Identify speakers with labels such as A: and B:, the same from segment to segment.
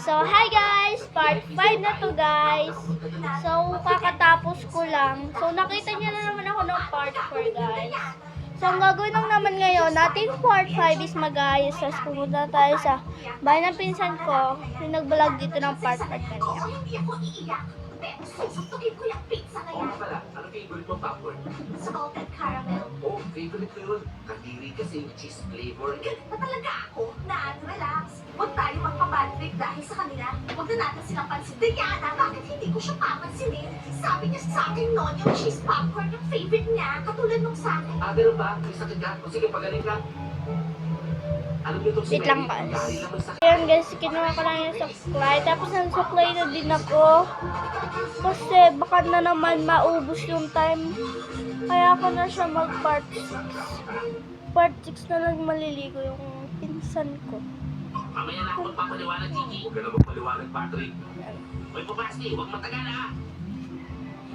A: So, hi guys! Part 5 na to guys. So, kakatapos ko lang. So, nakita niyo na naman ako ng part 4 guys. So, ang gagawin lang naman ngayon, natin part 5 is mag-ayos. Tapos pumunta tayo sa bahay ng pinsan ko. Yung nag-vlog dito ng part 4 kanina.
B: Susuktukin ko yung pizza na yan.
C: Oo pala, ano favorite mo popcorn?
B: Salted caramel.
C: Oo, favorite ko yun. Kadiri kasi yung cheese flavor.
B: Galit pa talaga ako. Relax. Huwag tayo magpa-bad trip dahil sa kanila. Huwag na natin silang pansin. Diana, bakit hindi ko siya papansinin? Sabi niya sa akin noon yung cheese popcorn yung favorite niya. Katulad nung sa akin.
C: Ah, ganun ba? May sakit ka? O sige, pagaling ka. Alam niyo itong si
A: Wait lang,
C: Mary,
A: guys.
C: dahil lang may sakit.
A: Ayan guys, kinuha ko lang yung suklay. Tapos nang-suklay na din ako. Kasi baka na naman maubos yung time. Kaya ako na siya mag-part 6. Part 6 na lang maliligo yung pinsan ko.
C: Mamaya na ako magpapaliwanag, Gigi. Huwag ka na magpaliwanag, Patrick. May pupasti, huwag matagal ah.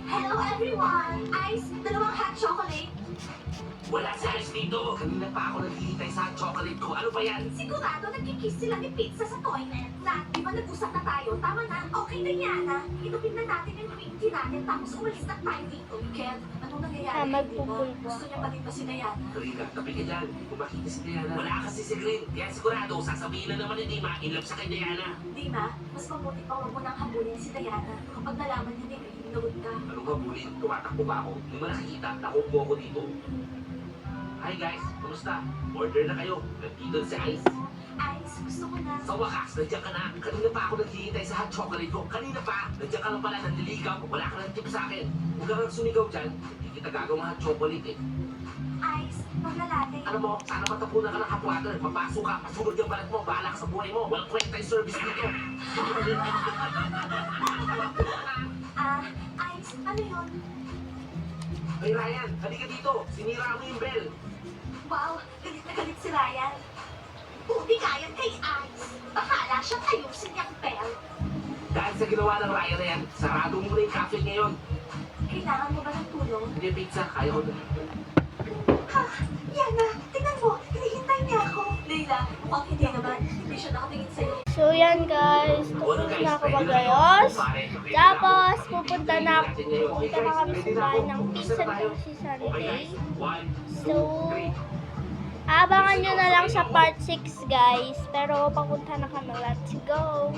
B: Hello everyone! Ice, dalawang hot chocolate.
C: Wala si Ice dito. Kanina pa ako naghihintay sa chocolate ko. Ano ba yan?
B: Sigurado nagkikiss sila ni Pizza sa toilet. Na, di ba nag-usap na tayo? Tama na. Okay na yan ah. Inupin na natin yung green tea natin tapos umalis na tayo dito. Ken, anong nangyayari?
A: Magpupulbo.
B: Gusto niya pa din ba si Diana?
C: Rina, tabi ka dyan. Kung makita si Diana. Wala kasi si Green. Kaya sigurado, sasabihin na naman ni Dima, in love sa kay Diana.
B: Di ba? Mas mabuti pa huwag mo nang habulin si Diana. Kapag nalaman niya ni Green, nagod ka.
C: Anong habulin? Tumatakbo ba ako? Hindi mo nakikita. Nakupo ako dito. Hi guys, kumusta? Order na kayo. Nandito si Ice.
B: Ice, gusto ko na.
C: Sa wakas, nandiyan ka na. Kanina pa ako naghihintay sa hot chocolate ko. Kanina pa, nandiyan ka lang pala, nanliligaw. Wala ka ng tip sa akin. Huwag ka nang sumigaw dyan. Hindi kita gagawang hot chocolate eh.
B: Ice, maglalate.
C: Ano mo, sana matapunan ka ng hot water. Papasok ka, pasunod yung balat mo. Bahala ka sa buhay mo. Walang kwenta yung service dito.
B: Ice, ano yun?
C: Hey Ryan, halika dito. Sinira mo yung bell.
B: Wow, galit na galit si Ryan. Buti kaya kay Ice. Bahala siyang ayusin yung bell.
C: Dahil sa ginawa ng Ryan na yan, sarado mo na yung cafe ngayon.
B: Kailangan mo ba ng tulong?
C: Hindi, pizza, kaya ko na.
B: Ha? Yana, tingnan mo. Hinihintay niya ako. Leila, mukhang hindi naman. Hindi siya nakatingin sa'yo.
A: So yan guys, tapos na ako mag-ayos. Tapos pupunta na kami sa bahay ng pinsan ko si Sunday. So, abangan nyo na lang sa part 6 guys. Pero papunta na kami. Let's go!